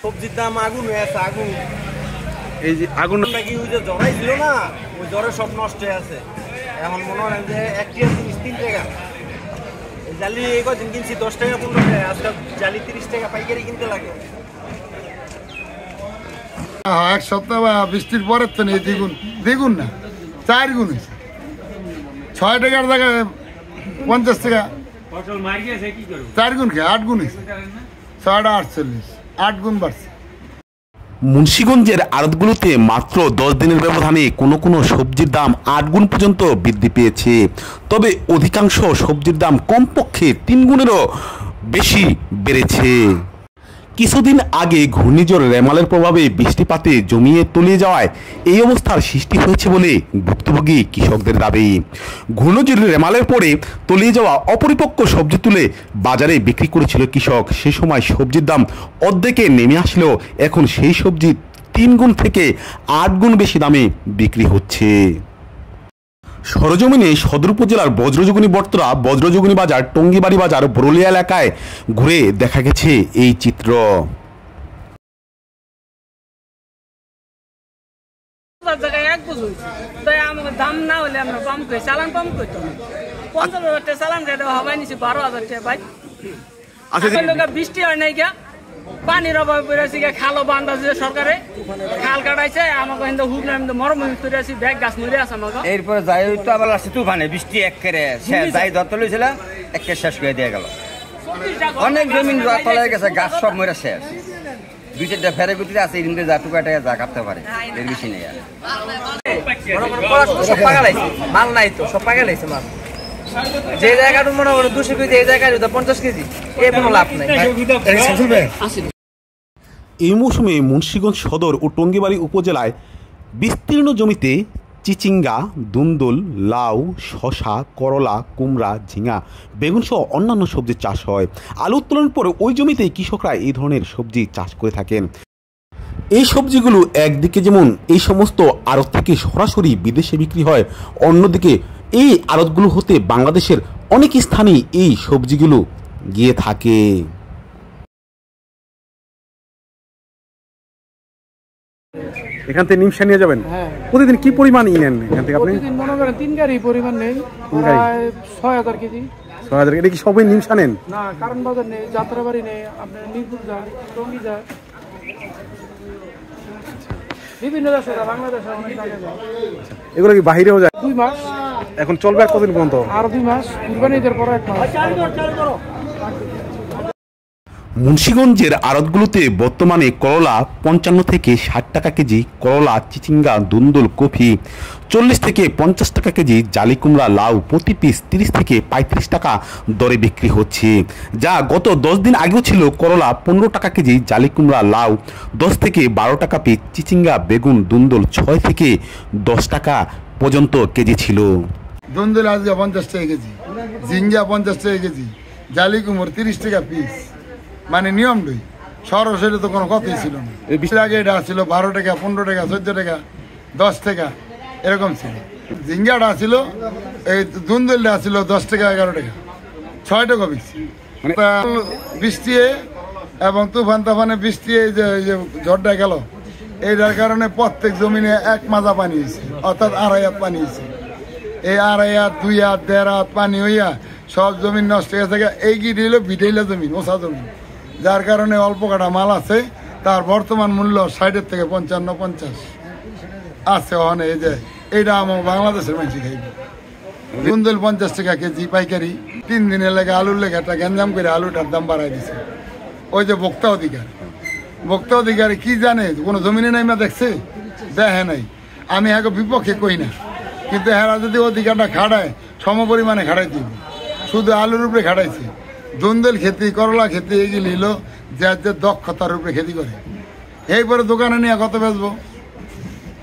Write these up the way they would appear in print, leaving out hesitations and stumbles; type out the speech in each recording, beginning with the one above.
সবজির দাম আগুন হয়ে আছে, আগুন। এই যে আগুন নাকি ওই যে জ্বরাই ছিল না, ওই জ্বরে সব নষ্ট হয়ে আছে। এখন মনে হয় যে 1 টিয়া জিনিস 3 টাকা। এই জালি এই কদিন কিনছি 10 টাকা 15 টাকা, আজকে জালি 30 টাকা পাইকারি কিনতে লাগে। এক সপ্তাহ বা বৃষ্টির পরের তো নেই, দ্বিগুণ দ্বিগুণ না 4 গুণ হয়েছে। 6 টাকার জায়গায় 50 টাকা, 4 গুণ খেয়ে 8 গুণ হয়েছে। 6টা 48, 8 গুণ বাড়ছে। মুন্সিগঞ্জের আড়তগুলোতে মাত্র 10 দিনের ব্যবধানে কোনো কোনো সবজির দাম 8 গুণ পর্যন্ত বৃদ্ধি পেয়েছে। তবে অধিকাংশ সবজির দাম কমপক্ষে 3 গুণেরও বেশি বেড়েছে। কিছুদিন আগে ঘূর্ণিঝড় রেমালের প্রভাবে বৃষ্টিপাতে জমিয়ে তলিয়ে যাওয়ায় এই অবস্থার সৃষ্টি হয়েছে বলে ভুক্তভোগী কৃষকদের দাবি। ঘূর্ণিঝড় রেমালের পরে তলিয়ে যাওয়া অপরিপক্ক সবজি তুলে বাজারে বিক্রি করেছিল কৃষক। সে সময় সবজির দাম অর্ধেকে নেমে আসলেও এখন সেই সবজি 3 গুণ থেকে 8 গুণ বেশি দামে বিক্রি হচ্ছে। সরজমিনে সদর উপজেলার বজ্রযোগিনী বটতলা, বজ্রযোগিনী বাজার, টঙ্গিবাড়ি বাজার, বরলিয়া এলাকায় ঘুরে দেখা গেছে এই চিত্র। দাম না হলে আমরা পাম্প করি, চালান পাম্প করতো 15,000 টাকা চালান রেটে হবাই নিছি 12,000 টাকা ভাই। বৃষ্টি হয় নাই গা, পানির অভাব পড়েছি, খালও বান্ধাছে সরকারে, খাল কাটাইছে আমাকে কিন্তু হুক না মরমরি তৈরি আছি, ব্যাগ গাছ মরে আছে আমাকে। এরপরে যাই তো আবার আসছে তুফানে, বৃষ্টি একেবারে শেষ, যাই ধরতে লইছিল একেবারে শেষ করে দিয়ে গেল। অনেক জমিন তলায় গেছে, গাছ সব মরে শেষ। 2-4টা ফেরে ভিতরে আছে, এদিন যা টুকা টাকা যা কাটতে পারে, এর বেশি নেই। সব পাগালাইছে, মাল নাই তো, সব পাগালাইছে মাল। যে জায়গাটা মনে হয় 200 কেজি, এই জায়গায় 50 কেজি, এ কোনো লাভ নাই। এই মৌসুমে মুন্সিগঞ্জ সদর ও টঙ্গিবাড়ি উপজেলায় বিস্তীর্ণ জমিতে চিচিঙ্গা, দুন্দুল, লাউ, শশা, করলা, কুমড়া, ঝিঙা, বেগুন সহ অন্যান্য সবজি চাষ হয়। আলু উত্তোলনের পর ওই জমিতে কৃষকরা এই ধরনের সবজি চাষ করে থাকেন। এই সবজিগুলো একদিকে যেমন এই সমস্ত আড়ত থেকে সরাসরি বিদেশে বিক্রি হয়, অন্যদিকে এই আড়তগুলো হতে বাংলাদেশের অনেক স্থানেই এই সবজিগুলো গিয়ে থাকে। এখান থেকে নিমসা নিয়ে যাবেন? প্রতিদিন কি পরিমাণ নেন এখান থেকে আপনি? প্রতিদিন মনে করেন 3 গাড়ি পরিমাণ নেই, প্রায় 6000 কেজি। 6000? এটা কি সবাই নিমসা নেন? না, কারণ বাজার নেই, যাত্রাবাড়ি নেই, আপনার মিরপুর যায়, টঙ্গী যায়, বিভিন্ন দেশে যায়, বাংলাদেশে অনেক জায়গায় যায়। এগুলো কি বাহিরেও যায়? 2 মাস এখন চলবে আর কতদিন পর্যন্ত? আর 2 মাস, কুরবানিদের পর 1 মাস। মুন্সিগঞ্জের আড়তগুলোতে বর্তমানে করলা 55 থেকে 60 টাকা কেজি, করলা, চিচিঙ্গা, দুন্দুল, কফি 40 থেকে 50 টাকা কেজি, জালি কুমড়া, লাউ প্রতি পিস 30 থেকে 35 টাকা দরে বিক্রি হচ্ছে। যা গত 10 দিন আগেও ছিল। করলা 15 টাকা কেজি, জালি কুমড়া, লাউ 10 থেকে 12 টাকা পিস, চিচিঙ্গা, বেগুন, দুন্দুল 6 থেকে 10 টাকা পর্যন্ত কেজি ছিল। দুন্দুল আজকে 50 টাকা কেজি, ঝিঙ্গা 50 টাকা কেজি, জালি কুমড় 30 টাকা পিস। মানে নিয়ম লই, সরাসরি তো কোনো কথাই ছিল না। এর আগে এটা ছিল 12 টাকা, 15 টাকা, 14 টাকা, 10 টাকা এরকম ছিল। ঝিঙ্গাটা ছিল, এই দুন্দুলটা ছিল 10 টাকা, 11 টাকা, 6 টাকা বিক্রি। বৃষ্টি এবং তুফানে বৃষ্টি, এই যে ঝড়টা গেল, এইটার কারণে প্রত্যেক জমিনে 1 মাজা পানি হয়েছে, অর্থাৎ 2.5 হাত পানি হয়েছে। এই 2.5 হাত, 2 হাত, 1.5 হাত পানি হইয়া সব জমিন নষ্ট হয়ে থাকে। এই গিট হইল বিটেইলা জমিন, ওষা জমিন, যার কারণে অল্প কাটা মাল আছে, তার বর্তমান মূল্য 60 থেকে 55-50 আছে। ওখানে এই যে এইটা আমার বাংলাদেশের মানুষ খাইবে। দুন্দুল 50 টাকা কেজি পাইকারি। 3 দিনের লেগে আলুর লেগে একটা গ্যাঞ্জাম করে আলুটার দাম বাড়াই দিছে। ওই যে ভোক্তা অধিকারী কি জানে, কোনো জমিনে নাইমা দেখছে? দেখে নাই। আমি এখন বিপক্ষে কই না, কিন্তু এরা যদি অধিকারটা খাড়ায়, সম পরিমাণে খাড়াই দিব। শুধু আলুর উপরে খাটাইছে। দুন্দুল খেতি, করলা খেতি এগুলি হলো যার যে দক্ষতার উপরে খেতি করে। এইপরে দোকানে নিয়ে কত বেচবো?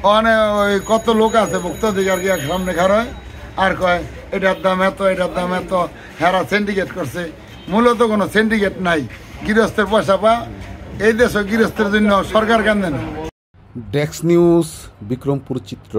ওখানে ওই কত লোক আছে ভোক্তা অধিকার গিয়ে সামনে খাড়ায় আর কয় এটার দাম এত, এটার দাম এত। হেরা সিন্ডিকেট করছে। মূলত কোনো সিন্ডিকেট নাই। গৃহস্থের পয়সা পা, এই দেশে গৃহস্থের জন্য সরকার কান্দে না। ডেস্ক নিউজ, বিক্রমপুর চিত্র।